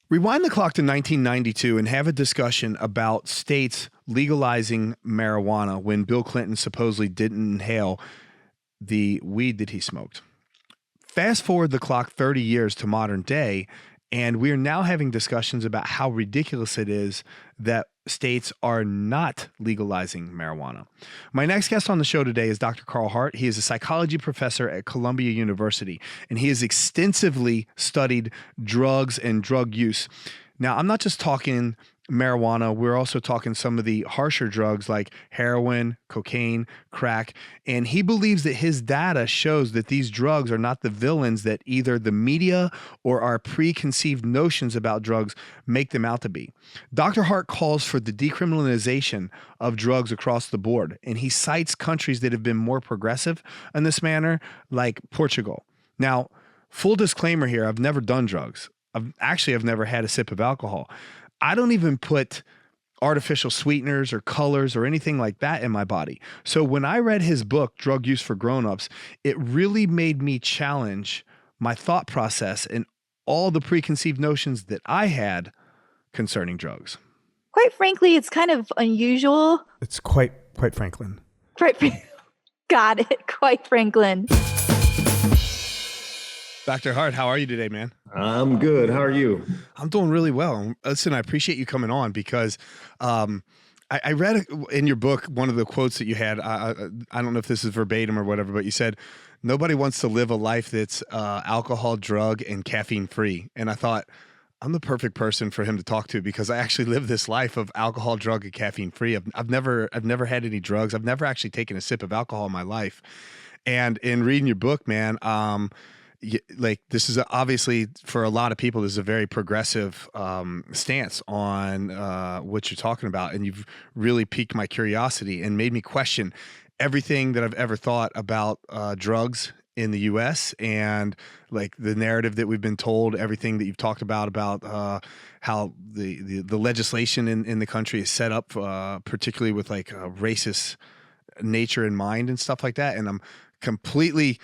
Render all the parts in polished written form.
Rewind the clock to 1992 and have a discussion about states legalizing marijuana when Bill Clinton supposedly didn't inhale the weed that he smoked. Fast forward the clock 30 years to modern day, and we're now having discussions about how ridiculous it is that states are not legalizing marijuana. My next guest on the show today is Dr. Carl Hart. He is a psychology professor at Columbia University, and he has extensively studied drugs and drug use. Now, I'm not just talking marijuana, we're also talking some of the harsher drugs like heroin, cocaine, crack, and he believes that his data shows that these drugs are not the villains that either the media or our preconceived notions about drugs make them out to be. Dr. Hart calls for the decriminalization of drugs across the board, and he cites countries that have been more progressive in this manner, like Portugal. Now, full disclaimer here, I've never done drugs. I've never had a sip of alcohol. I don't even put artificial sweeteners or colors or anything like that in my body. So when I read his book, Drug Use for Grownups, it really made me challenge my thought process and all the preconceived notions that I had concerning drugs. Quite frankly, it's kind of unusual. It's quite Franklin. Got it. Quite Franklin. Dr. Hart, how are you today, man? I'm good. How are you? I'm doing really well. Listen, I appreciate you coming on because I read in your book one of the quotes that you had. I don't know if this is verbatim or whatever, but you said, nobody wants to live a life that's alcohol, drug, and caffeine free. And I thought, I'm the perfect person for him to talk to because I actually live this life of alcohol, drug, and caffeine free. I've never had any drugs. I've never actually taken a sip of alcohol in my life. And in reading your book, man, like this is obviously for a lot of people, this is a very progressive stance on what you're talking about. And you've really piqued my curiosity and made me question everything that I've ever thought about drugs in the US and like the narrative that we've been told, everything that you've talked about how the legislation in the country is set up, particularly with like racist nature in mind and stuff like that. And I'm completely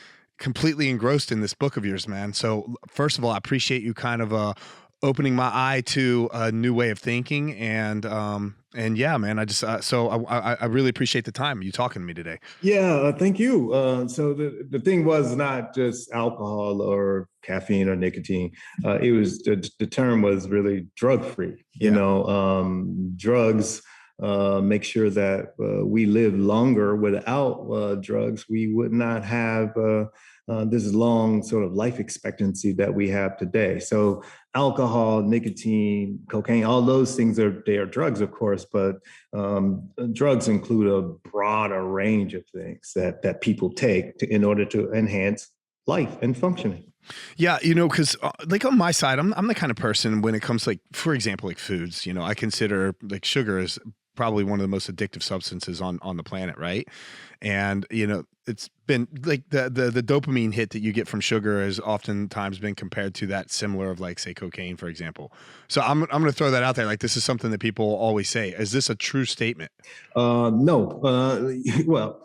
engrossed in this book of yours, man. So first of all, I appreciate you kind of opening my eye to a new way of thinking. And yeah, man, I just, I really appreciate the time you talking to me today. Yeah, thank you. So the thing was not just alcohol or caffeine or nicotine. It was, the term was really drug free, you know, drugs make sure that we live longer without drugs. We would not have this long sort of life expectancy that we have today. So alcohol, nicotine, cocaine, all those things they are drugs, of course, but drugs include a broader range of things that people take in order to enhance life and functioning. Yeah, you know, because like on my side, I'm the kind of person when it comes to, like, for example, like foods, you know, I consider like sugar is probably one of the most addictive substances on the planet, right? And, you know, it's been like the dopamine hit that you get from sugar has oftentimes been compared to that similar of like, say, cocaine, for example. So I'm going to throw that out there. Like, this is something that people always say. Is this a true statement? No. Well,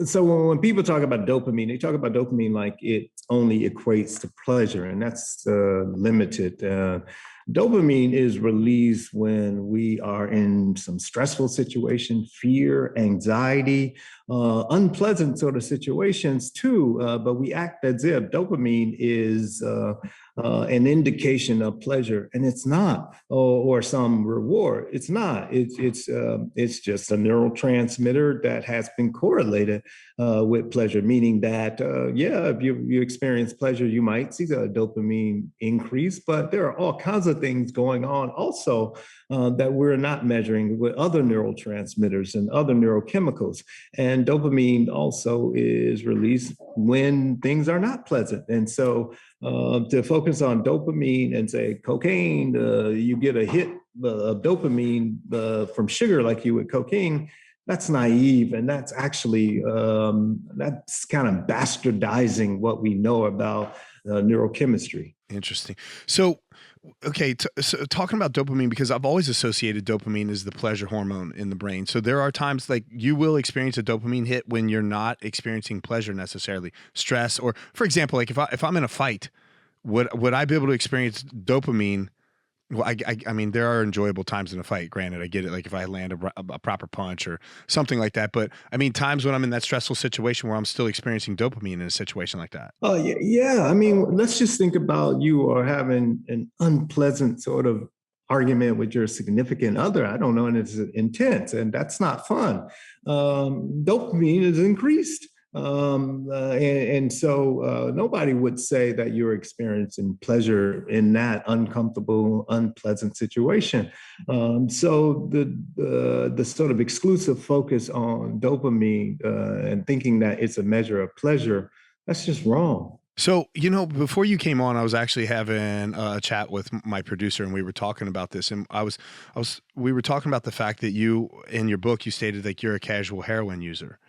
so when people talk about dopamine, they talk about dopamine like it only equates to pleasure, and that's limited. Dopamine is released when we are in some stressful situation, fear, anxiety, unpleasant sort of situations too, but we act as if dopamine is an indication of pleasure, and it's not, or some reward. It's not. It's just a neurotransmitter that has been correlated with pleasure, meaning that if you experience pleasure, you might see the dopamine increase, but there are all kinds of things going on also that we're not measuring with other neurotransmitters and other neurochemicals. And dopamine also is released when things are not pleasant. And so to focus on dopamine and say cocaine, you get a hit of dopamine from sugar like you would cocaine, that's naive. And that's actually, that's kind of bastardizing what we know about neurochemistry. Interesting. So, okay, so talking about dopamine, because I've always associated dopamine as the pleasure hormone in the brain. So there are times like you will experience a dopamine hit when you're not experiencing pleasure necessarily, stress, or for example, like if I'm in a fight, would I be able to experience dopamine? Well, I mean, there are enjoyable times in a fight. Granted, I get it. Like if I land a proper punch or something like that. But I mean, times when I'm in that stressful situation where I'm still experiencing dopamine in a situation like that. Oh, yeah, yeah. I mean, let's just think about you are having an unpleasant sort of argument with your significant other. I don't know, and it's intense, and that's not fun. Dopamine is increased. And so nobody would say that you're experiencing pleasure in that uncomfortable, unpleasant situation. So the sort of exclusive focus on dopamine and thinking that it's a measure of pleasure, that's just wrong. So, before you came on, I was actually having a chat with my producer, and we were talking about this. And we were talking about the fact that you, in your book, you stated that you're a casual heroin user.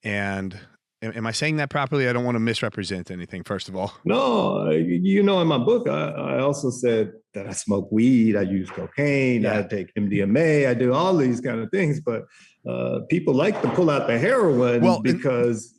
And am I saying that properly? I don't want to misrepresent anything, first of all. No, in my book, I also said that I smoke weed, I use cocaine, I take MDMA, I do all these kind of things. But people like to pull out the heroin because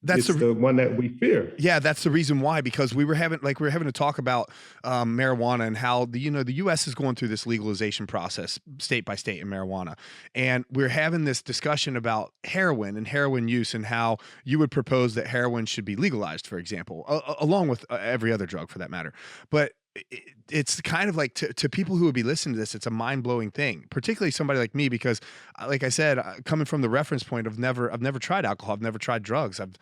that's the one that we fear. Yeah, that's the reason why, because we were having a talk about marijuana and how the U.S. is going through this legalization process state by state in marijuana, and we're having this discussion about heroin and heroin use and how you would propose that heroin should be legalized, for example, along with every other drug for that matter. But it's kind of like to people who would be listening to this, it's a mind-blowing thing, particularly somebody like me, because like I said, coming from the reference point of I've never tried alcohol, I've never tried drugs, I've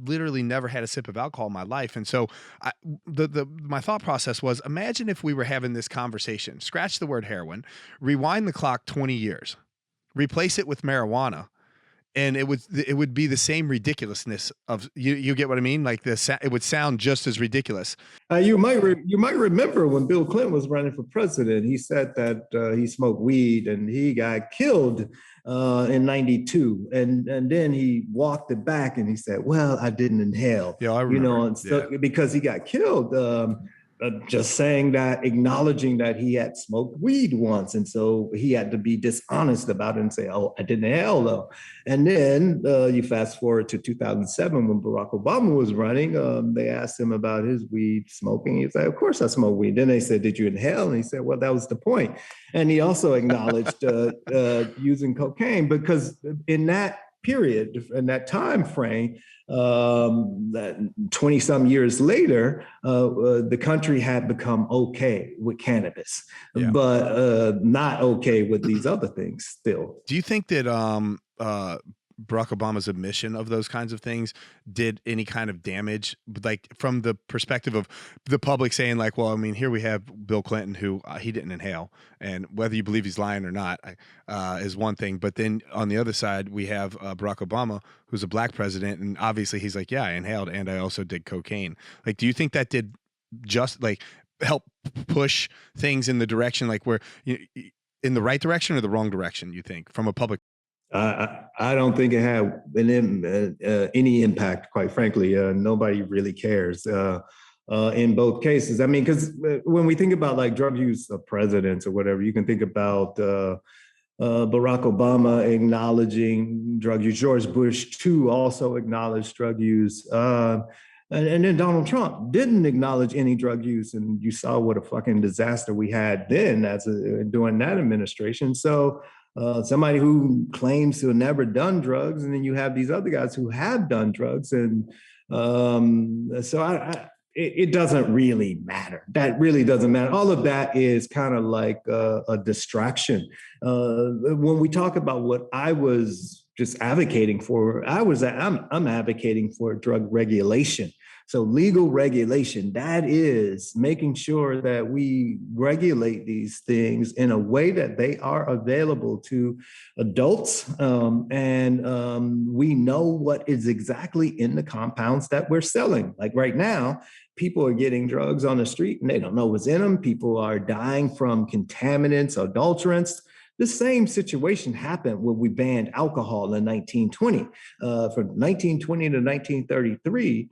literally never had a sip of alcohol in my life. And so my thought process was, imagine if we were having this conversation, scratch the word heroin, rewind the clock 20 years, replace it with marijuana, and it would be the same ridiculousness of you get what I mean? Like it would sound just as ridiculous. You might remember when Bill Clinton was running for president, he said that he smoked weed and he got killed in '92, and then he walked it back and he said, "Well, I didn't inhale." Yeah, I remember. Because he got killed. Just saying that, acknowledging that he had smoked weed once. And so he had to be dishonest about it and say, "Oh, I didn't inhale though." And then you fast forward to 2007 when Barack Obama was running. They asked him about his weed smoking. He said, "Of course I smoke weed." Then they said, "Did you inhale?" And he said, "Well, that was the point." And he also acknowledged using cocaine, because in that period, in that time frame, that 20 some years later, the country had become okay with cannabis, but not okay with these other things still. Do you think that Barack Obama's admission of those kinds of things did any kind of damage, like from the perspective of the public saying like, well, I mean, here we have Bill Clinton who he didn't inhale, and whether you believe he's lying or not is one thing. But then on the other side, we have Barack Obama, who's a black president, and obviously he's like, yeah, I inhaled and I also did cocaine. Like, do you think that did just like help push things in the direction like where in the right direction or the wrong direction, you think, from a public? I don't think it had any impact, quite frankly. Nobody really cares in both cases. I mean, because when we think about like drug use of presidents or whatever, you can think about Barack Obama acknowledging drug use. George Bush, too, also acknowledged drug use. And then Donald Trump didn't acknowledge any drug use. And you saw what a fucking disaster we had then during that administration. So somebody who claims to have never done drugs, and then you have these other guys who have done drugs. And so it doesn't really matter. That really doesn't matter. All of that is kind of like a distraction. When we talk about what I was just advocating for, I'm advocating for drug regulation. So legal regulation, that is making sure that we regulate these things in a way that they are available to adults. And we know what is exactly in the compounds that we're selling. Like right now, people are getting drugs on the street and they don't know what's in them. People are dying from contaminants, adulterants. The same situation happened when we banned alcohol in 1920. From 1920 to 1933,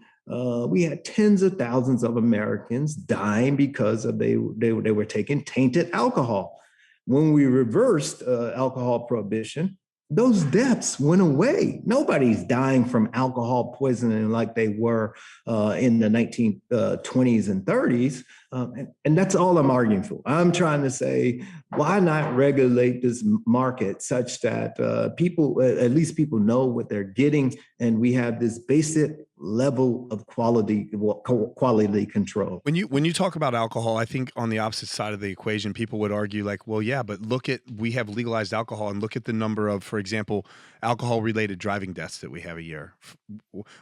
we had tens of thousands of Americans dying because they were taking tainted alcohol. When we reversed alcohol prohibition, those deaths went away. Nobody's dying from alcohol poisoning like they were in the 1920s and 30s. And that's all I'm arguing for. I'm trying to say, why not regulate this market such that people, at least people know what they're getting, and we have this basic level of quality control. When you talk about alcohol, I think on the opposite side of the equation, people would argue like, well, yeah, but we have legalized alcohol, and look at the number of, for example, alcohol-related driving deaths that we have a year.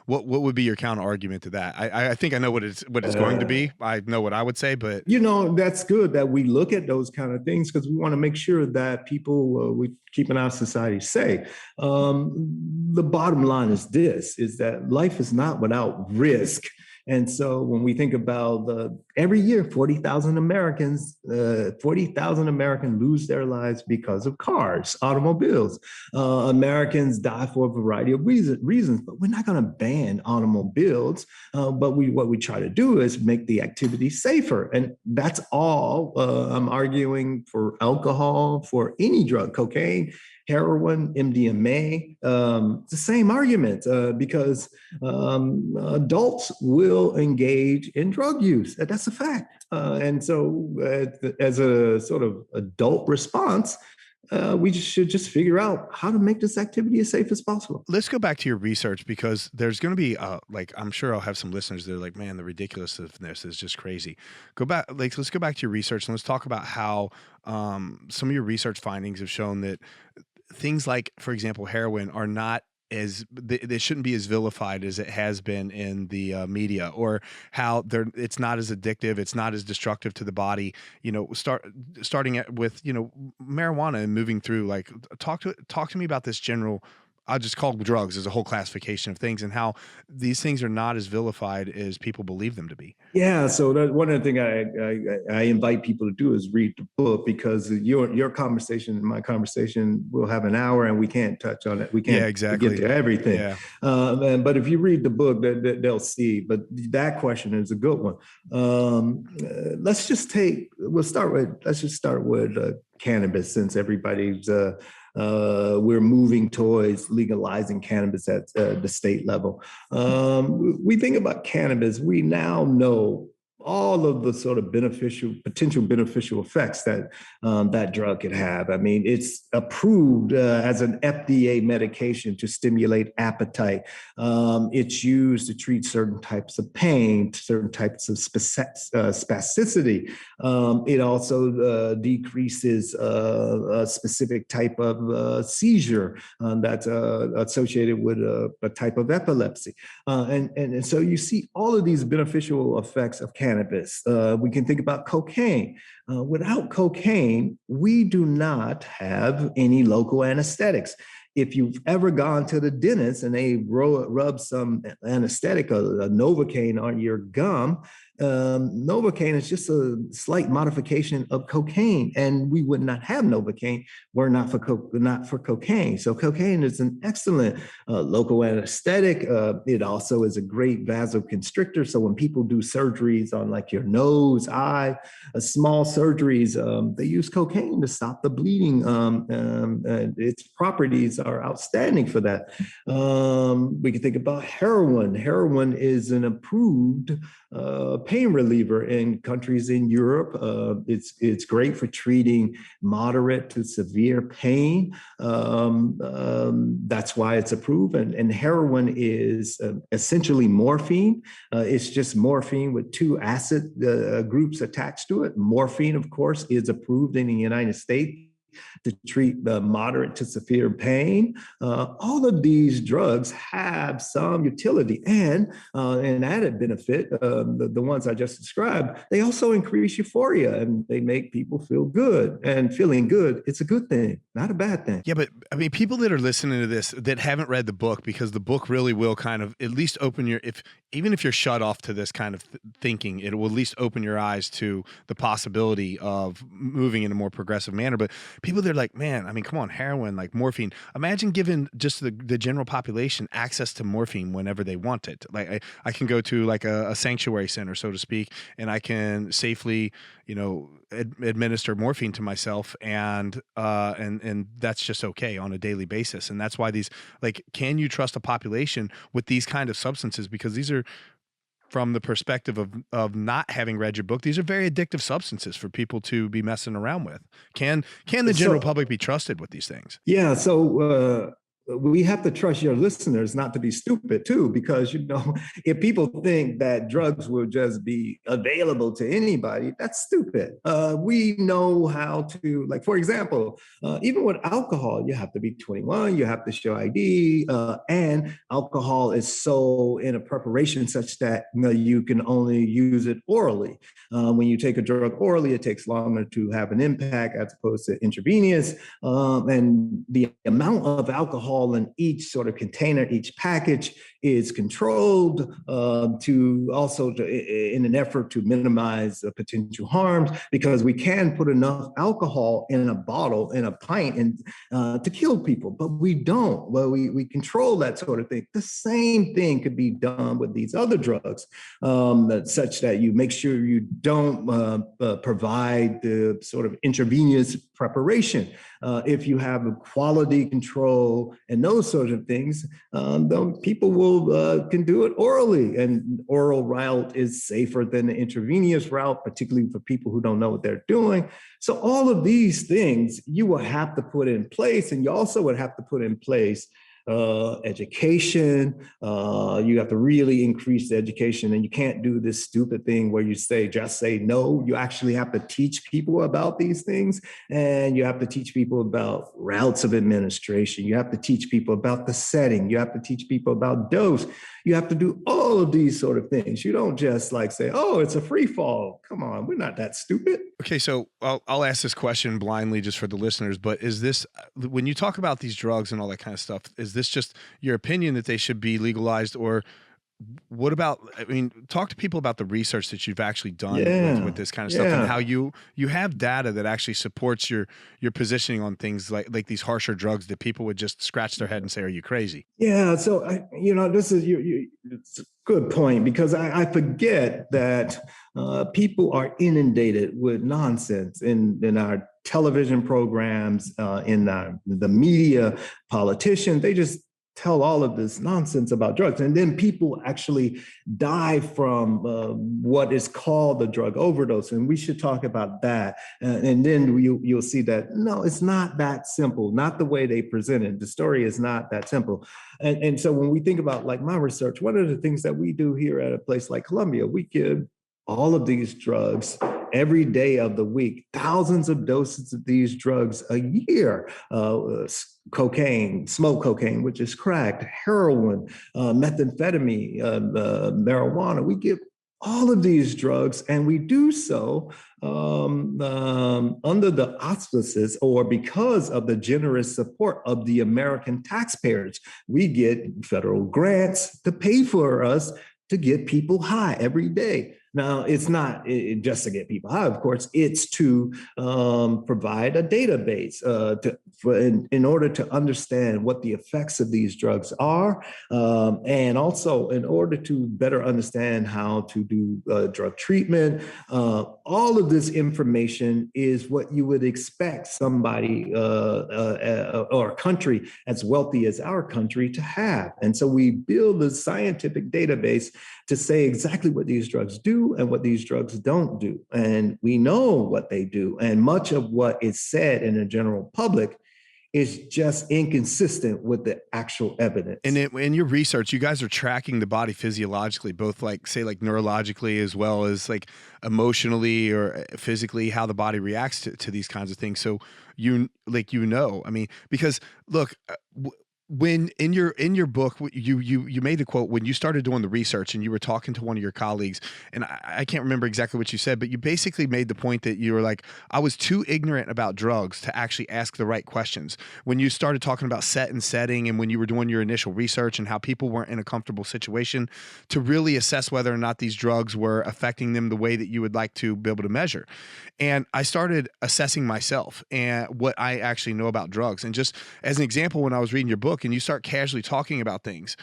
What would be your counter argument to that? I think I know what it's going to be. I know what I would say, but that's good that we look at those kind of things, because we want to make sure that people we keeping our society safe. The bottom line is this: is that life is not without risk. And so when we think about every year, 40,000 Americans lose their lives because of cars, automobiles. Americans die for a variety of reasons, but we're not going to ban automobiles. But what we try to do is make the activity safer. And that's all I'm arguing for alcohol, for any drug, cocaine, heroin, MDMA, the same argument, because adults will engage in drug use. That's a fact. And so as a sort of adult response, we should just figure out how to make this activity as safe as possible. Let's go back to your research, because there's going to be I'm sure I'll have some listeners that are like, man, the ridiculousness is just crazy. Let's go back to your research, and let's talk about how some of your research findings have shown that things like, for example, heroin are not they shouldn't be as vilified as it has been in the media, or how it's not as addictive, it's not as destructive to the body. Starting with marijuana and moving through. Like, talk to me about this general. I'll just call drugs as a whole classification of things, and how these things are not as vilified as people believe them to be. Yeah, so one of the things I invite people to do is read the book, because your conversation and my conversation will have an hour, and we can't touch on it. We can't get to everything. Yeah. But if you read the book, they'll see. But that question is a good one. Let's just start with cannabis, since everybody's we're moving towards legalizing cannabis at the state level. We think about cannabis, we now know all of the sort of potential beneficial effects that that drug could have. I mean, it's approved as an FDA medication to stimulate appetite. It's used to treat certain types of pain, certain types of spasticity. It also decreases a specific type of seizure that's associated with a type of epilepsy. And so you see all of these beneficial effects of cannabis. We can think about cocaine. Without cocaine, we do not have any local anesthetics. If you've ever gone to the dentist and they rub some anesthetic, a Novocaine on your gum, Novocaine is just a slight modification of cocaine, and we would not have Novocaine were not for cocaine. So cocaine is an excellent local anesthetic. It also is a great vasoconstrictor. So when people do surgeries on like your nose, eye, small surgeries, they use cocaine to stop the bleeding. Its properties are outstanding for that. We can think about heroin. Heroin is an approved pain reliever in countries in Europe. It's great for treating moderate to severe pain. That's why it's approved. And heroin is essentially morphine. It's just morphine with two acid groups attached to it. Morphine, of course, is approved in the United States to treat moderate to severe pain. All of these drugs have some utility, and an added benefit, the ones I just described, they also increase euphoria, and they make people feel good. And feeling good, it's a good thing, not a bad thing. Yeah, but I mean, people that are listening to this that haven't read the book, because the book really will kind of at least open even if you're shut off to this kind of thinking, it will at least open your eyes to the possibility of moving in a more progressive manner. But people that are like, man, I mean, come on, heroin, like morphine. Imagine giving just the general population access to morphine whenever they want it. Like I can go to like a sanctuary center, so to speak, and I can safely, administer morphine to myself and and that's just okay on a daily basis. And that's why these, like, can you trust a population with these kind of substances? Because these are, from the perspective of not having read your book, these are very addictive substances for people to be messing around with. Can the general public be trusted with these things? Yeah. So we have to trust your listeners not to be stupid too, because, if people think that drugs will just be available to anybody, that's stupid. We know how to, like, for example, even with alcohol, you have to be 21, you have to show ID, and alcohol is so in a preparation such that you can only use it orally. When you take a drug orally, it takes longer to have an impact as opposed to intravenous. And the amount of alcohol in each sort of container, each package is controlled in an effort to minimize potential harms, because we can put enough alcohol in a bottle, in a pint, and to kill people, but we don't. Well, we control that sort of thing. The same thing could be done with these other drugs, such that you make sure you don't provide the sort of intravenous preparation. If you have a quality control and those sorts of things, people can do it orally, and oral route is safer than the intravenous route, particularly for people who don't know what they're doing. So all of these things you will have to put in place, and you also would have to put in place education. You have to really increase the education, and you can't do this stupid thing where you just say no. You actually have to teach people about these things, and you have to teach people about routes of administration. You have to teach people about the setting. You have to teach people about dose. You have to do all of these sort of things. You don't just like say, oh, it's a free fall. Come on, we're not that stupid. Okay, so I'll ask this question blindly just for the listeners, but is this, when you talk about these drugs and all that kind of stuff, is this just your opinion that they should be legalized, or what about, I mean, talk to people about the research that you've actually done with this kind of stuff, and how you have data that actually supports your positioning on things like these harsher drugs that people would just scratch their head and say, are you crazy? Yeah. So, this is it's a good point, because I forget that people are inundated with nonsense in our television programs, in the media. Politicians, they just tell all of this nonsense about drugs, and then people actually die from what is called the drug overdose, and we should talk about that. And then you'll see that no, it's not that simple. Not the way they present it. The story is not that simple. And so when we think about, like, my research, one of the things that we do here at a place like Columbia, we give all of these drugs every day of the week, thousands of doses of these drugs a year. Cocaine, smoke cocaine, which is crack, heroin, methamphetamine, marijuana. We give all of these drugs, and we do so under the auspices, or because of the generous support of the American taxpayers. We get federal grants to pay for us to get people high every day. Now, it's not just to get people high, of course. It's to provide a database in order to understand what the effects of these drugs are, and also in order to better understand how to do drug treatment. All of this information is what you would expect somebody or a country as wealthy as our country to have. And so we build a scientific database to say exactly what these drugs do and what these drugs don't do. And we know what they do. And much of what is said in the general public is just inconsistent with the actual evidence. And in your research, you guys are tracking the body physiologically, both like neurologically as well as like emotionally or physically, how the body reacts to these kinds of things. So I mean, because look, when in your book, you made the quote when you started doing the research and you were talking to one of your colleagues, and I can't remember exactly what you said, but you basically made the point that you were like, I was too ignorant about drugs to actually ask the right questions. When you started talking about set and setting, and when you were doing your initial research and how people weren't in a comfortable situation to really assess whether or not these drugs were affecting them the way that you would like to be able to measure. And I started assessing myself and what I actually know about drugs. And just as an example, when I was reading your book and you start casually talking about things,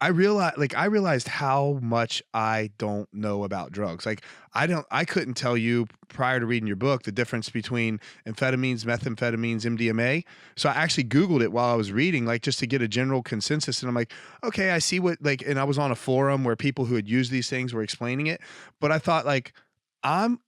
I realized how much I don't know about drugs. Like I couldn't tell you prior to reading your book the difference between amphetamines, methamphetamines, MDMA. So I actually Googled it while I was reading, like just to get a general consensus. And I'm like, okay, I see what like, and I was on a forum where people who had used these things were explaining it, but I thought like, I'm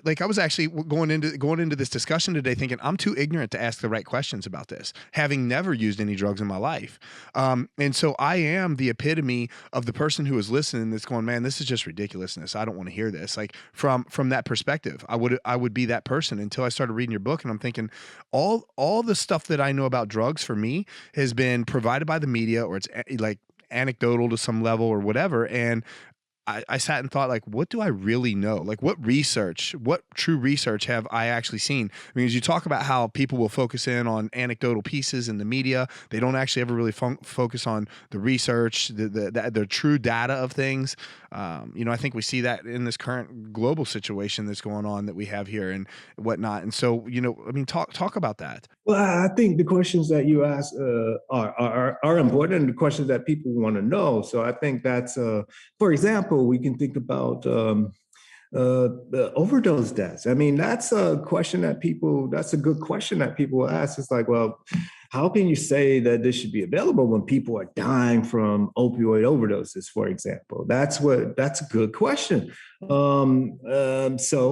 like I was actually going into this discussion today thinking I'm too ignorant to ask the right questions about this, having never used any drugs in my life. And so I am the epitome of the person who is listening that's going, man, this is just ridiculousness. I don't want to hear this. Like from that perspective, I would be that person until I started reading your book, and I'm thinking all the stuff that I know about drugs for me has been provided by the media, or it's like anecdotal to some level or whatever. And I sat and thought, like, what do I really know? Like, what true research have I actually seen? I mean, as you talk about how people will focus in on anecdotal pieces in the media, they don't actually ever really focus on the research, the true data of things. I think we see that in this current global situation that's going on that we have here and whatnot. And so, I mean, talk about that. Well, I think the questions that you ask are important, and the questions that people want to know. So I think that's, for example, we can think about the overdose deaths. I mean, that's a good question that people ask. It's like, well, how can you say that this should be available when people are dying from opioid overdoses, for example? That's a good question. So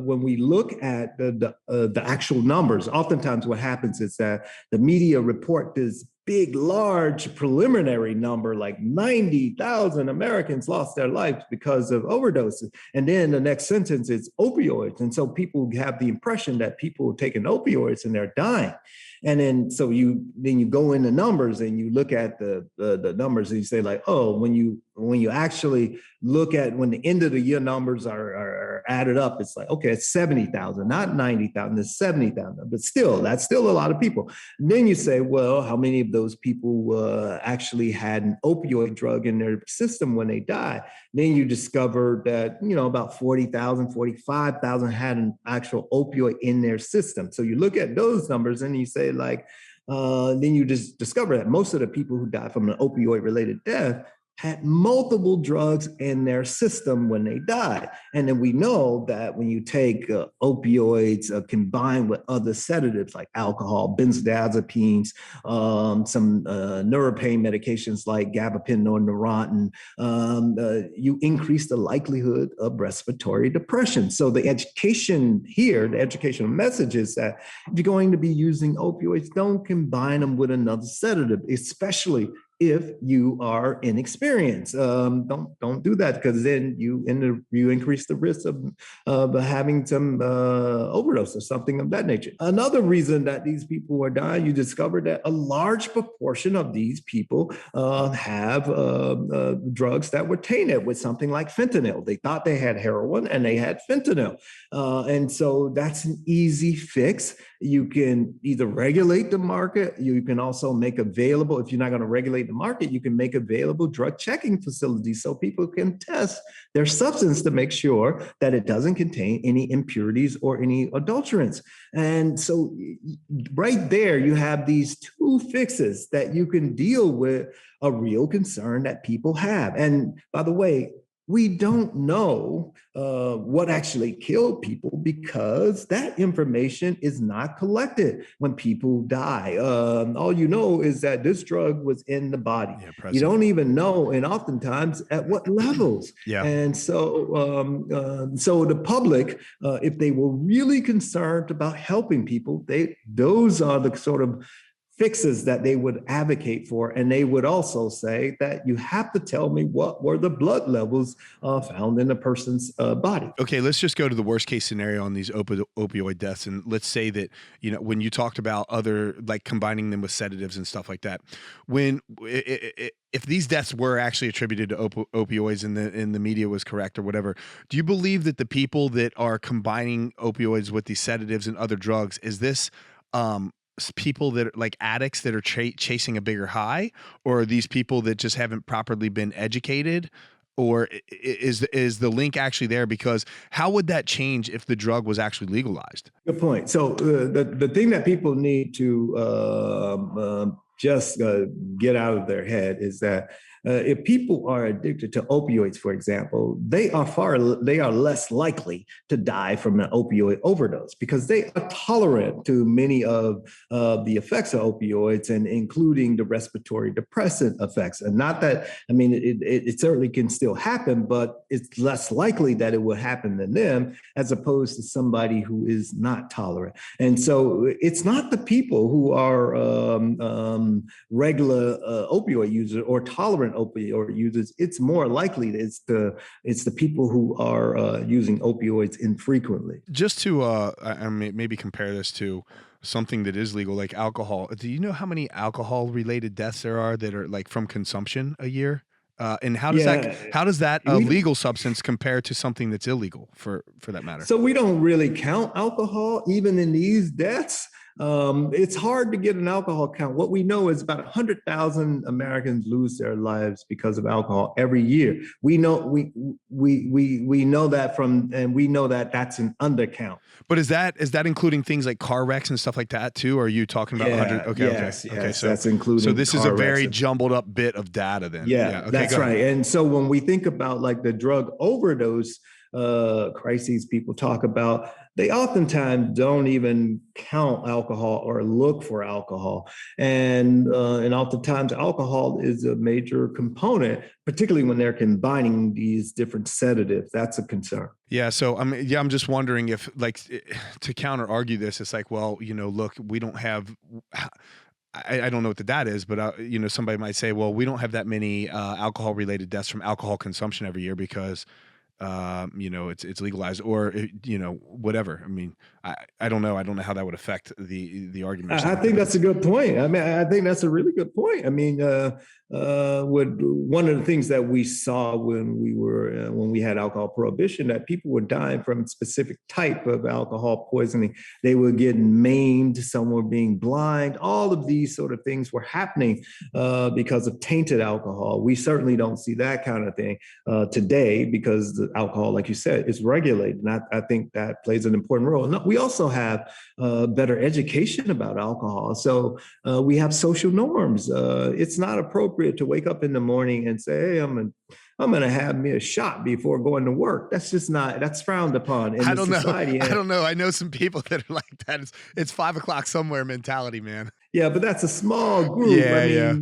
when we look at the actual numbers, oftentimes what happens is that the media report this big, large preliminary number, like 90,000 Americans lost their lives because of overdoses. And then the next sentence is opioids. And so people have the impression that people are taking opioids and they're dying. And then so you go into numbers and you look at the numbers and you say like, oh, when you actually look at when the end of the year numbers are added up, it's like, okay, it's 70,000, not 90,000, it's 70,000. But still, that's still a lot of people. And then you say, well, how many of those people actually had an opioid drug in their system when they died? Then you discover that, about 40,000, 45,000 had an actual opioid in their system. So you look at those numbers and you say like, then you just discover that most of the people who died from an opioid related death had multiple drugs in their system when they died. And then we know that when you take opioids combined with other sedatives like alcohol, benzodiazepines, some neuropain medications like gabapentin or Neurontin, you increase the likelihood of respiratory depression. So the educational message is that if you're going to be using opioids, don't combine them with another sedative, especially if you are inexperienced. Don't do that, because then you increase the risk of having some overdose or something of that nature. Another reason that these people are dying, you discover that a large proportion of these people have drugs that were tainted with something like fentanyl. They thought they had heroin and they had fentanyl. And so that's an easy fix. You can either regulate the market, you can also make available, if you're not going to regulate the market, you can make available drug checking facilities so people can test their substance to make sure that it doesn't contain any impurities or any adulterants. And so right there, you have these two fixes that you can deal with a real concern that people have. And by the way, we don't know what actually killed people because that information is not collected when people die. All you know is that this drug was in the body. Yeah, you don't even know, and oftentimes at what levels. Yeah. And so, so the public, if they were really concerned about helping people, those are the sort of fixes that they would advocate for. And they would also say that you have to tell me what were the blood levels found in a person's body. Okay, let's just go to the worst case scenario on these opioid deaths. And let's say that, when you talked about other, like combining them with sedatives and stuff like that, if these deaths were actually attributed to opioids and the media was correct or whatever, do you believe that the people that are combining opioids with these sedatives and other drugs, is this, people that are like addicts that are chasing a bigger high, or are these people that just haven't properly been educated, or is the link actually there? Because how would that change if the drug was actually legalized? Good point. So the thing that people need to just get out of their head is that If people are addicted to opioids, for example, they are less likely to die from an opioid overdose because they are tolerant to many of the effects of opioids, and including the respiratory depressant effects. And not that, I mean, it certainly can still happen, but it's less likely that it will happen than them as opposed to somebody who is not tolerant. And so it's not the people who are regular opioid users or tolerant opioid users. It's more likely that it's the people who are using opioids infrequently. Just to I mean, maybe compare this to something that is legal, like alcohol. Do you know how many alcohol-related deaths there are that are like from consumption a year? And how does that legal substance compare to something that's illegal for that matter? So we don't really count alcohol even in these deaths. It's hard to get an alcohol count. What we know is about 100,000 Americans lose their lives because of alcohol every year. We know that and we know that that's an undercount. But is that including things like car wrecks and stuff like that too? Or are you talking about 100? Okay, yes, okay. Okay, so that's including. So this is a very jumbled up bit of data then. Yeah, okay, that's right. And so when we think about like the drug overdose crises people talk about, they oftentimes don't even count alcohol or look for alcohol. And oftentimes alcohol is a major component, particularly when they're combining these different sedatives. That's a concern. Yeah. So I'm just wondering if, like, to counter argue this, it's like, well, look, we don't have, I don't know what the data is, but somebody might say, well, we don't have that many alcohol related deaths from alcohol consumption every year because it's legalized, or whatever. I mean, I don't know. I don't know how that would affect the argument. I think that's a good point. I mean, I think that's a really good point. I mean, one of the things that we saw when we had alcohol prohibition, that people were dying from a specific type of alcohol poisoning. They were getting maimed. Some were being blind. All of these sort of things were happening because of tainted alcohol. We certainly don't see that kind of thing today because the alcohol, like you said, is regulated. And I think that plays an important role. No, we also have better education about alcohol. So we have social norms. It's not appropriate to wake up in the morning and say, hey, I'm going to have me a shot before going to work. That's frowned upon in society. I don't know. I know some people that are like that. It's 5 o'clock somewhere mentality, man. Yeah, but that's a small group. Yeah,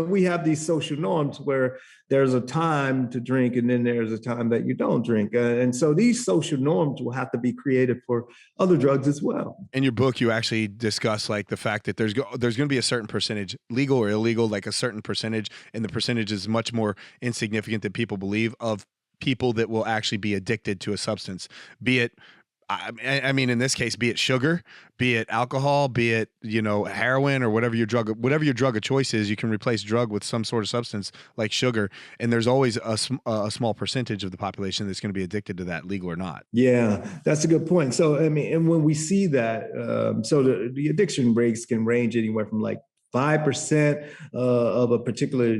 we have these social norms where there's a time to drink and then there's a time that you don't drink. And so these social norms will have to be created for other drugs as well. In your book, you actually discuss like the fact that there's going to be a certain percentage, legal or illegal, like a certain percentage, and the percentage is much more insignificant than people believe, of people that will actually be addicted to a substance, be it, I mean, in this case, be it sugar, be it alcohol, be it, heroin, or whatever your drug of choice is. You can replace drug with some sort of substance like sugar. And there's always a small percentage of the population that's going to be addicted to that, legal or not. Yeah, that's a good point. So, I mean, and when we see that, so the addiction rates can range anywhere from like 5% of a particular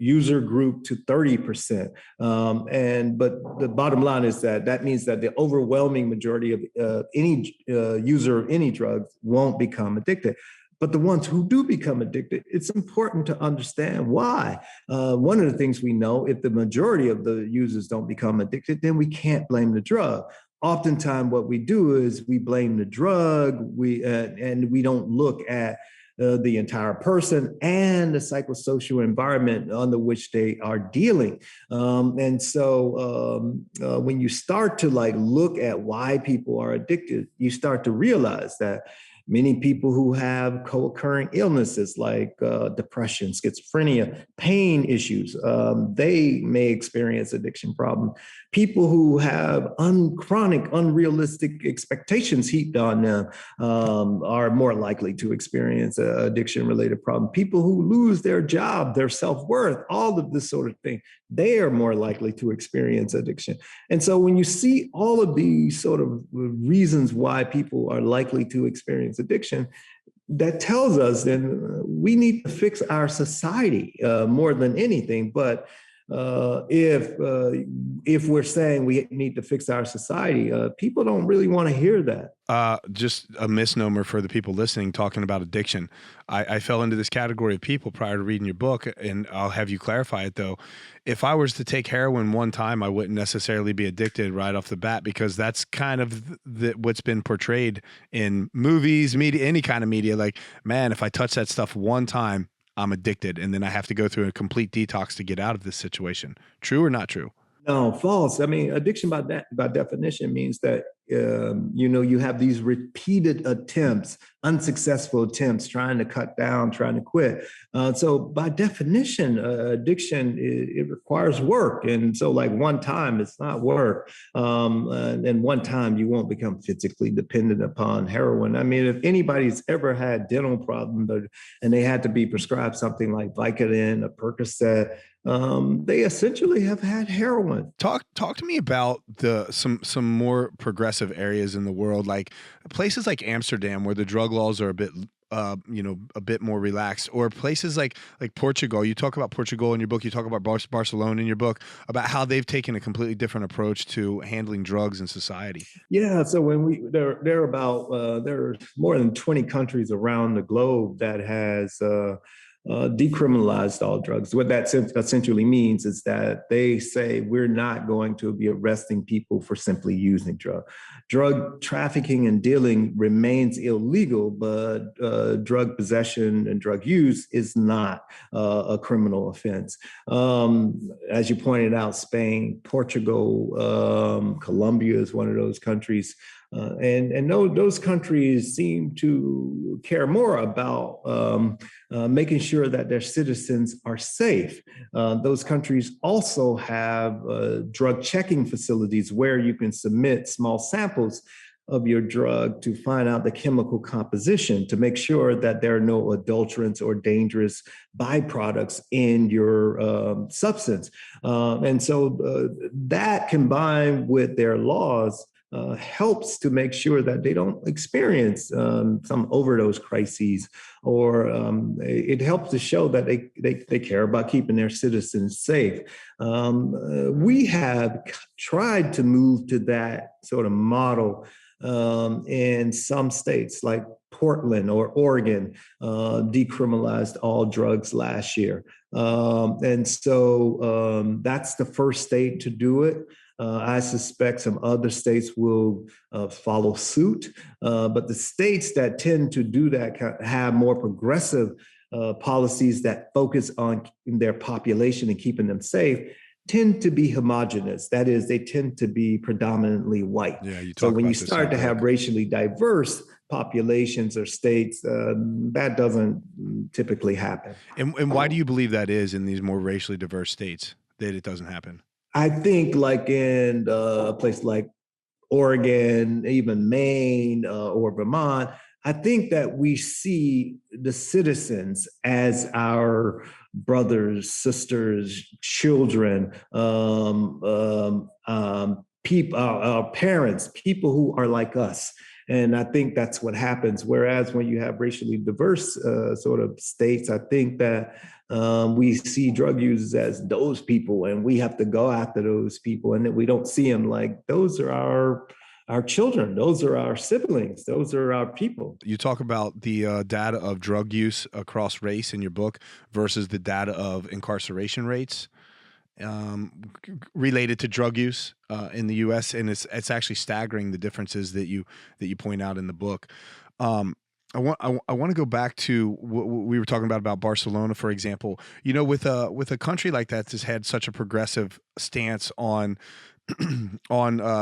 user group to 30%. But the bottom line is that means that the overwhelming majority of any user of any drug won't become addicted. But the ones who do become addicted, it's important to understand why. One of the things we know, if the majority of the users don't become addicted, then we can't blame the drug. Oftentimes what we do is we blame the drug, and we don't look at the entire person and the psychosocial environment under which they are dealing. And so when you start to look at why people are addicted, you start to realize that many people who have co-occurring illnesses like depression, schizophrenia, pain issues, they may experience addiction problems. People who have chronic, unrealistic expectations heaped on them are more likely to experience addiction-related problem. People who lose their job, their self-worth, all of this sort of thing, they are more likely to experience addiction. And so when you see all of these sort of reasons why people are likely to experience addiction, that tells us then we need to fix our society more than anything. But if we're saying we need to fix our society. People don't really want to hear that. Just a misnomer for the people listening talking about addiction. I fell into this category of people prior to reading your book, and I'll have you clarify it though. If I was to take heroin one time, I wouldn't necessarily be addicted right off the bat, because that's kind of what's been portrayed in movies, media, any kind of media. Like, man, if I touch that stuff one time, I'm addicted, and then I have to go through a complete detox to get out of this situation. True or not true? No, false. I mean, addiction by definition means that you have these repeated attempts, unsuccessful attempts, trying to cut down, trying to quit. So by definition, addiction it requires work, and so like one time it's not work, and one time you won't become physically dependent upon heroin. I mean, if anybody's ever had dental problems and they had to be prescribed something like Vicodin, a Percocet, they essentially have had heroin. Talk to me about some more progressive areas in the world, like places like Amsterdam, where the drug laws are a bit a bit more relaxed, or places like Portugal. You talk about Portugal in your book. You talk about Barcelona in your book, about how they've taken a completely different approach to handling drugs in society. Yeah, so when there are more than 20 countries around the globe that has decriminalized all drugs. What that essentially means is that they say we're not going to be arresting people for simply using drugs. Drug trafficking and dealing remains illegal, but drug possession and drug use is not a criminal offense. As you pointed out, Spain, Portugal, Colombia is one of those countries. And those countries seem to care more about making sure that their citizens are safe. Those countries also have drug checking facilities where you can submit small samples of your drug to find out the chemical composition, to make sure that there are no adulterants or dangerous byproducts in your substance. And so that, combined with their laws, helps to make sure that they don't experience some overdose crises, or it helps to show that they care about keeping their citizens safe. We have tried to move to that sort of model in some states, like Portland or Oregon decriminalized all drugs last year. And so that's the first state to do it. I suspect some other states will follow suit, but the states that tend to do that have more progressive policies that focus on their population and keeping them safe tend to be homogenous. That is, they tend to be predominantly white. Yeah, so when you start to have racially diverse populations or states, that doesn't typically happen. And why do you believe that is in these more racially diverse states, that it doesn't happen? I think like in a place like Oregon, even Maine or Vermont, I think that we see the citizens as our brothers, sisters, children, people, our parents, people who are like us. And I think that's what happens. Whereas when you have racially diverse sort of states, I think that we see drug users as those people, and we have to go after those people, and that we don't see them like those are our children, those are our siblings, those are our people. You talk about the data of drug use across race in your book versus the data of incarceration rates related to drug use in the U.S., and it's actually staggering, the differences that you point out in the book. I want to go back to what we were talking about Barcelona, for example. You know, with a country like that that's had such a progressive stance on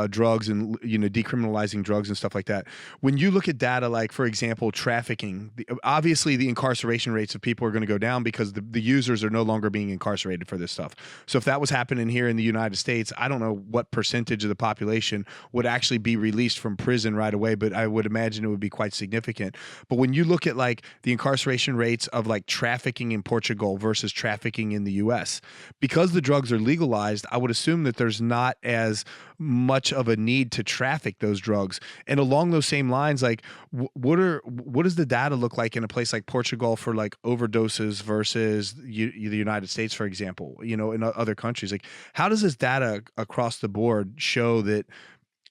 drugs and, you know, decriminalizing drugs and stuff like that. When you look at data like, for example, trafficking, obviously the incarceration rates of people are going to go down because the users are no longer being incarcerated for this stuff. So if that was happening here in the United States, I don't know what percentage of the population would actually be released from prison right away, but I would imagine it would be quite significant. But when you look at like the incarceration rates of like trafficking in Portugal versus trafficking in the US, because the drugs are legalized, I would assume that there's not as much of a need to traffic those drugs. And along those same lines, like what does the data look like in a place like Portugal for like overdoses versus the United States, for example, you know, in other countries? Like, how does this data across the board show that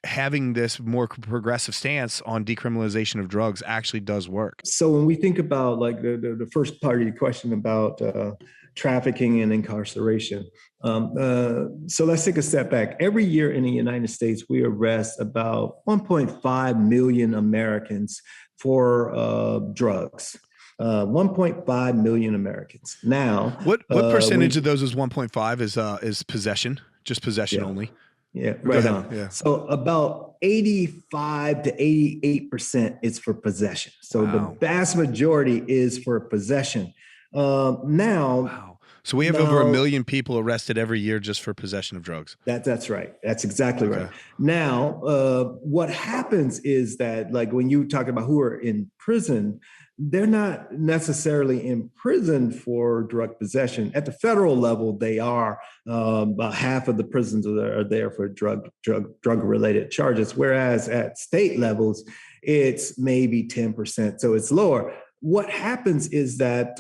having this more progressive stance on decriminalization of drugs actually does work? So when we think about like the first part of your question about trafficking and incarceration, so let's take a step back. Every year in the United States, we arrest about 1.5 million Americans for drugs. 1.5 million Americans. Now, what percentage of those is 1.5 is possession, just possession only? Yeah, right on. Yeah. So about 85 to 88% is for possession. So the vast majority is for possession. Now, so we have over 1 million people arrested every year just for possession of drugs. That's right. That's exactly right. Now, what happens is that, like, when you talk about who are in prison, they're not necessarily in prison for drug possession. At the federal level, they are. About half of the prisons are there for drug-related charges, whereas at state levels, it's maybe 10%. So it's lower. What happens is that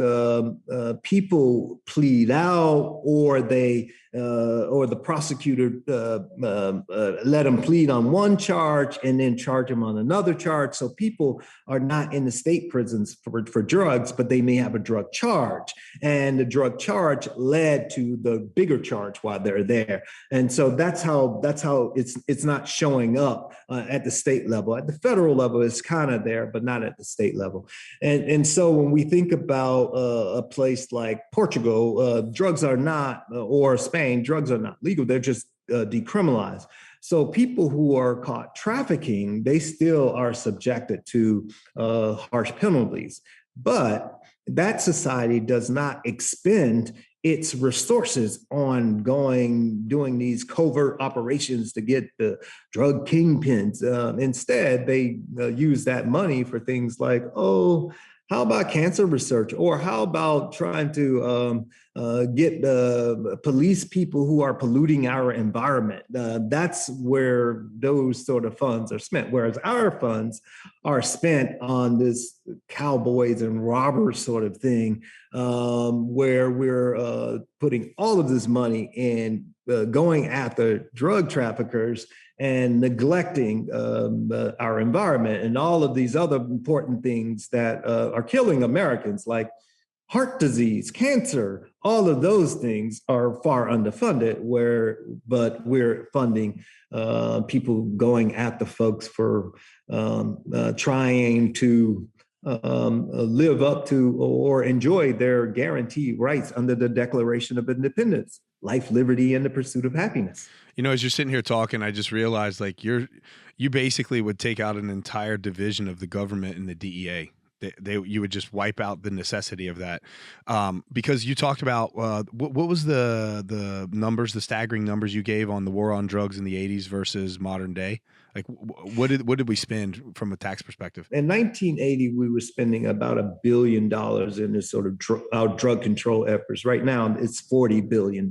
people plead out, or the prosecutor let them plead on one charge and then charge them on another charge. So people are not in the state prisons for drugs, but they may have a drug charge, and the drug charge led to the bigger charge while they're there. And so that's how it's not showing up at the state level. At the federal level, it's kind of there, but not at the state level. And so when we think about a place like Portugal, drugs are not, or Spain, drugs are not legal. They're just decriminalized. So people who are caught trafficking, they still are subjected to harsh penalties. But that society does not expend its resources on doing these covert operations to get the drug kingpins. Instead, they use that money for things like, how about cancer research? Or how about trying to get police people who are polluting our environment? That's where those sort of funds are spent. Whereas our funds are spent on this cowboys and robbers sort of thing, where we're putting all of this money in going after drug traffickers and neglecting our environment and all of these other important things that are killing Americans, like heart disease, cancer. All of those things are far underfunded, but we're funding people going after folks for trying to live up to or enjoy their guaranteed rights under the Declaration of Independence: life, liberty, and the pursuit of happiness. You know, as you're sitting here talking, I just realized, like, you basically would take out an entire division of the government and the DEA. You would just wipe out the necessity of that, because you talked about what was the numbers, the staggering numbers you gave on the war on drugs in the 80s versus modern day. Like, what did we spend from a tax perspective? In 1980, we were spending about $1 billion in this sort of our drug control efforts. Right now, it's $40 billion.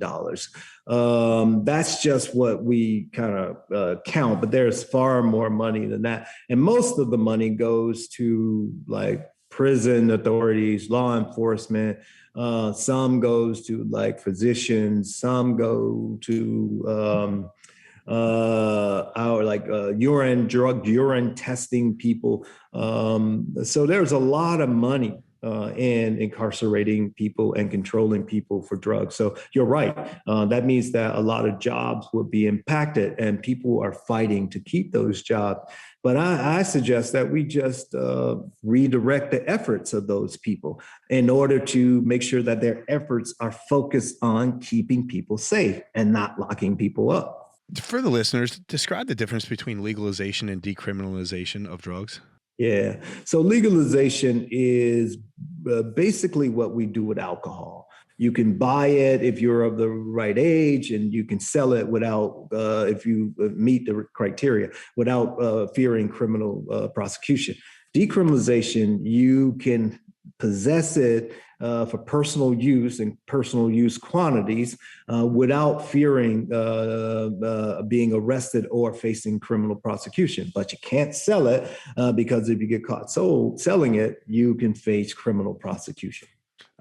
That's just what we kind of count, but there's far more money than that. And most of the money goes to like prison authorities, law enforcement. Some goes to like physicians. Some go to our urine testing people. So there's a lot of money in incarcerating people and controlling people for drugs. So you're right. That means that a lot of jobs would be impacted, and people are fighting to keep those jobs. But I suggest that we just redirect the efforts of those people in order to make sure that their efforts are focused on keeping people safe and not locking people up. For the listeners, describe the difference between legalization and decriminalization of drugs. Yeah. So legalization is basically what we do with alcohol. You can buy it if you're of the right age, and you can sell it without, if you meet the criteria, without fearing criminal prosecution. Decriminalization, you can possess it for personal use and personal use quantities without fearing being arrested or facing criminal prosecution. But you can't sell it because if you get caught selling it, you can face criminal prosecution.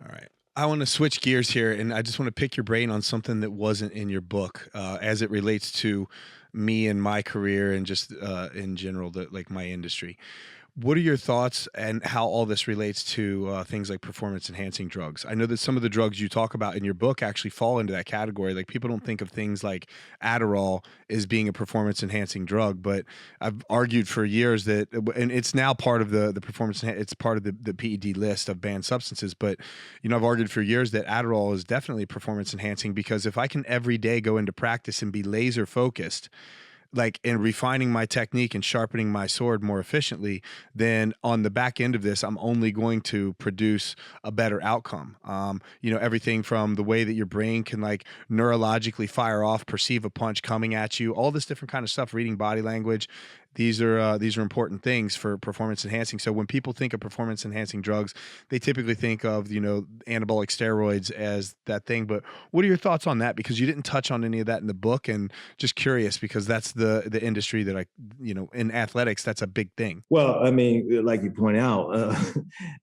All right. I want to switch gears here, and I just want to pick your brain on something that wasn't in your book as it relates to me and my career and just in general, like my industry. What are your thoughts and how all this relates to things like performance enhancing drugs? I know that some of the drugs you talk about in your book actually fall into that category. Like people don't think of things like Adderall as being a performance enhancing drug, but I've argued for years that, and it's now part of the performance, it's part of the PED list of banned substances. But, you know, I've argued for years that Adderall is definitely performance enhancing because if I can every day go into practice and be laser focused, like in refining my technique and sharpening my sword more efficiently, then on the back end of this, I'm only going to produce a better outcome. You know, everything from the way that your brain can like neurologically fire off, perceive a punch coming at you, all this different kind of stuff, reading body language. These are important things for performance enhancing. So when people think of performance enhancing drugs, they typically think of, you know, anabolic steroids as that thing. But what are your thoughts on that? Because you didn't touch on any of that in the book, and just curious because that's the industry that you know, in athletics, that's a big thing. Well, I mean, like you point out,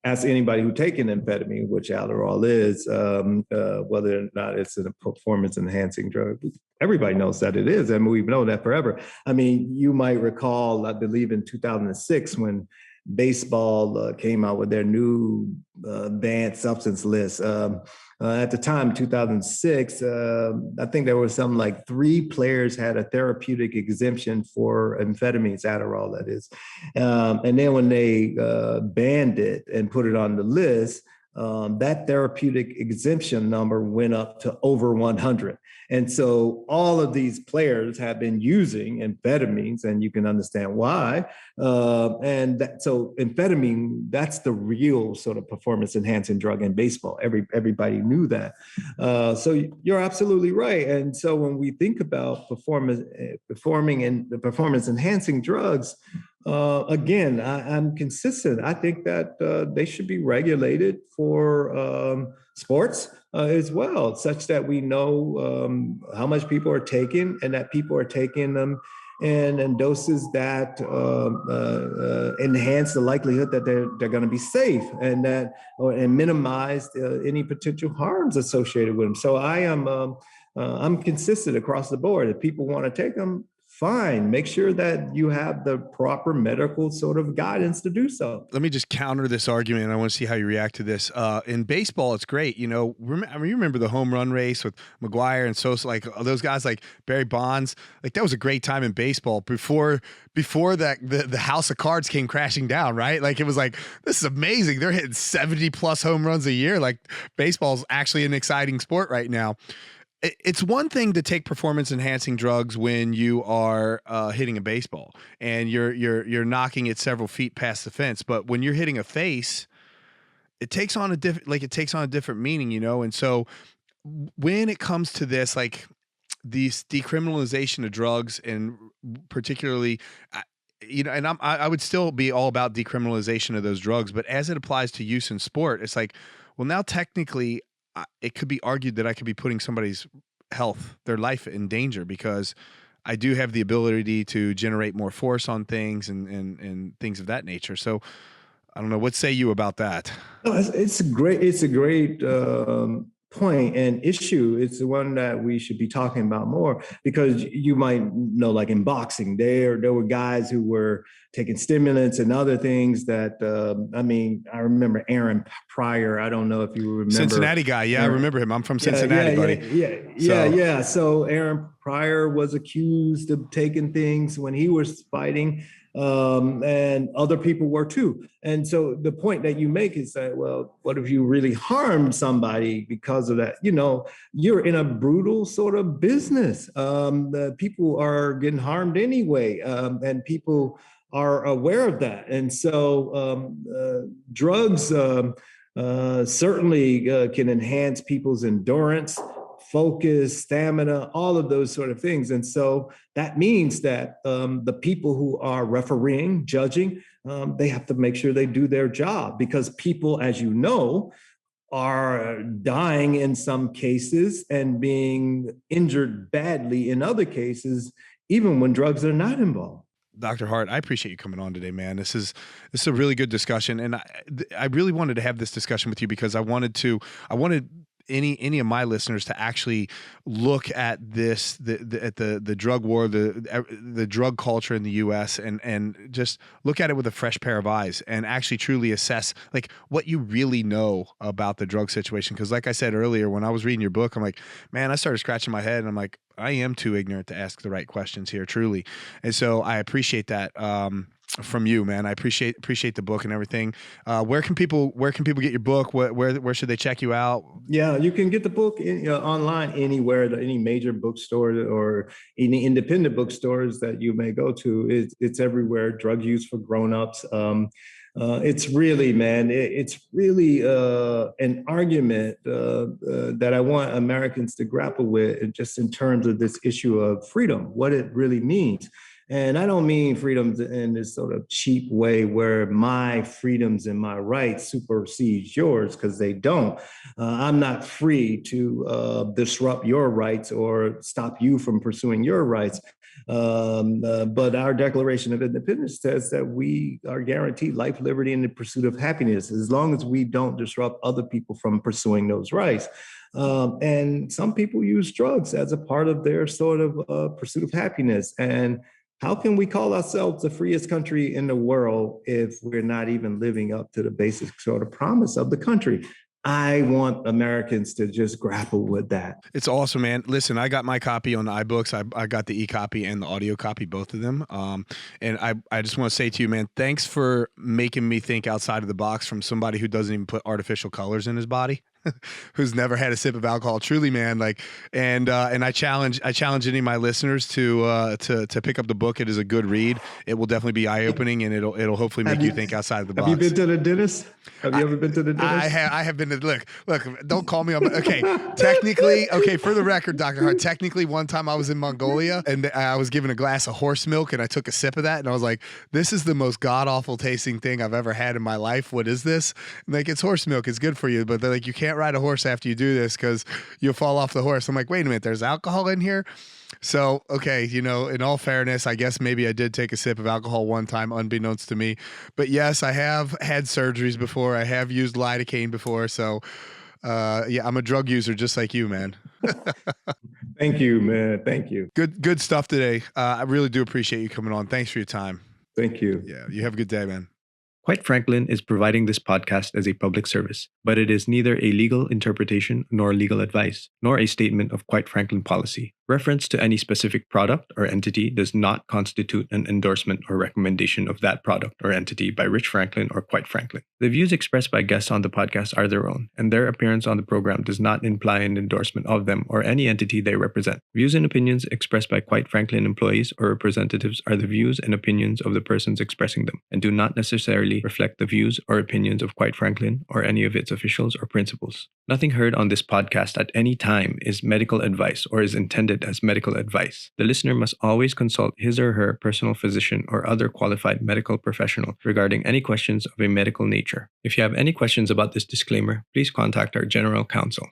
ask anybody who taken amphetamine, which Adderall is, whether or not it's a performance enhancing drug. Everybody knows that it is. I mean, we've known that forever. I mean, you might recall, I believe in 2006, when baseball came out with their new banned substance list. At the time, 2006, I think there was something like 3 players had a therapeutic exemption for amphetamines, Adderall, that is. And then when they banned it and put it on the list, that therapeutic exemption number went up to over 100. And so all of these players have been using amphetamines, and you can understand why. So amphetamine, that's the real sort of performance enhancing drug in baseball. Everybody knew that. So you're absolutely right. And so when we think about performance enhancing drugs, again, I'm consistent. I think that they should be regulated for sports as well, such that we know how much people are taking and that people are taking them in doses that enhance the likelihood that they're going to be safe and and minimize any potential harms associated with them. So I'm consistent across the board. If people want to take them, fine. Make sure that you have the proper medical sort of guidance to do so. Let me just counter this argument, and I want to see how you react to this. In baseball, it's great. You know, I mean, you remember the home run race with McGuire and Sosa, like those guys, like Barry Bonds. Like that was a great time in baseball before that the house of cards came crashing down, right? Like it was like, this is amazing. They're hitting 70 plus home runs a year. Like baseball's actually an exciting sport right now. It's one thing to take performance enhancing drugs when you are hitting a baseball and you're knocking it several feet past the fence, but when you're hitting a face, it takes on a different meaning, you know. And so when it comes to this, like these decriminalization of drugs, and particularly, you know, and I would still be all about decriminalization of those drugs, but as it applies to use in sport, it's like, well, now technically, it could be argued that I could be putting somebody's health, their life in danger, because I do have the ability to generate more force on things and things of that nature. So I don't know. What say you about that? No, it's a great point and issue. It's the one that we should be talking about more, because you might know, like in boxing, there were guys who were taking stimulants and other things that, I mean, I remember Aaron Pryor. I don't know if you remember. Cincinnati guy. Yeah, Aaron. I remember him. I'm from Cincinnati, buddy. Yeah. So Aaron Pryor was accused of taking things when he was fighting. And other people were too. And so the point that you make is that, well, what if you really harmed somebody because of that? You know, you're in a brutal sort of business. The people are getting harmed anyway, and people are aware of that. And so drugs certainly can enhance people's endurance, focus, stamina, all of those sort of things. And so that means that the people who are refereeing, judging, they have to make sure they do their job, because people, as you know, are dying in some cases and being injured badly in other cases, even when drugs are not involved. Dr. Hart, I appreciate you coming on today, man. This is a really good discussion, and I really wanted to have this discussion with you because I wanted any of my listeners to actually look at this at the drug war, the drug culture in the U.S. and just look at it with a fresh pair of eyes and actually truly assess like what you really know about the drug situation. Because like I said earlier, when I was reading your book, I'm like, man, I started scratching my head and I'm like, I am too ignorant to ask the right questions here, truly. And so I appreciate that from you, man. I appreciate the book and everything. Where can people get your book? Where should they check you out? Yeah, you can get the book online anywhere, any major bookstore or any independent bookstores that you may go to. It's everywhere. Drug Use for Grownups. It's really, man, it's really an argument that I want Americans to grapple with, just in terms of this issue of freedom, what it really means. And I don't mean freedoms in this sort of cheap way where my freedoms and my rights supersedes yours, because they don't. I'm not free to disrupt your rights or stop you from pursuing your rights. But our Declaration of Independence says that we are guaranteed life, liberty, and the pursuit of happiness, as long as we don't disrupt other people from pursuing those rights. And some people use drugs as a part of their sort of pursuit of happiness. And how can we call ourselves the freest country in the world if we're not even living up to the basic sort of promise of the country? I want Americans to just grapple with that. It's awesome, man. Listen, I got my copy on the iBooks. I got the e-copy and the audio copy, both of them. And I just want to say to you, man, thanks for making me think outside of the box from somebody who doesn't even put artificial colors in his body. Who's never had a sip of alcohol, truly, man. Like, and I challenge any of my listeners to pick up the book. It is a good read. It will definitely be eye opening, and it'll hopefully make you think outside of the box. Have you been to the dentist? Have you ever been to the dentist? I have been to look. Don't call me on. Okay, technically, for the record, Dr. Hart. Technically, one time I was in Mongolia and I was given a glass of horse milk, and I took a sip of that, and I was like, "This is the most god awful tasting thing I've ever had in my life. What is this?" And like, it's horse milk. It's good for you, but they're like, you can't ride a horse after you do this because you'll fall off the horse. I'm like, wait a minute, there's alcohol in here? So, okay, in all fairness, I guess maybe I did take a sip of alcohol one time, unbeknownst to me. But yes, I have had surgeries before. I have used lidocaine before. So, yeah, I'm a drug user just like you, man. Thank you, man. Thank you. Good stuff today. I really do appreciate you coming on. Thanks for your time. Thank you. Yeah, you have a good day, man. Quite Franklin is providing this podcast as a public service, but it is neither a legal interpretation nor legal advice, nor a statement of Quite Franklin policy. Reference to any specific product or entity does not constitute an endorsement or recommendation of that product or entity by Rich Franklin or Quite Franklin. The views expressed by guests on the podcast are their own, and their appearance on the program does not imply an endorsement of them or any entity they represent. Views and opinions expressed by Quite Franklin employees or representatives are the views and opinions of the persons expressing them, and do not necessarily reflect the views or opinions of Quite Franklin or any of its officials or principals. Nothing heard on this podcast at any time is medical advice or is intended as medical advice. The listener must always consult his or her personal physician or other qualified medical professional regarding any questions of a medical nature. If you have any questions about this disclaimer, please contact our general counsel.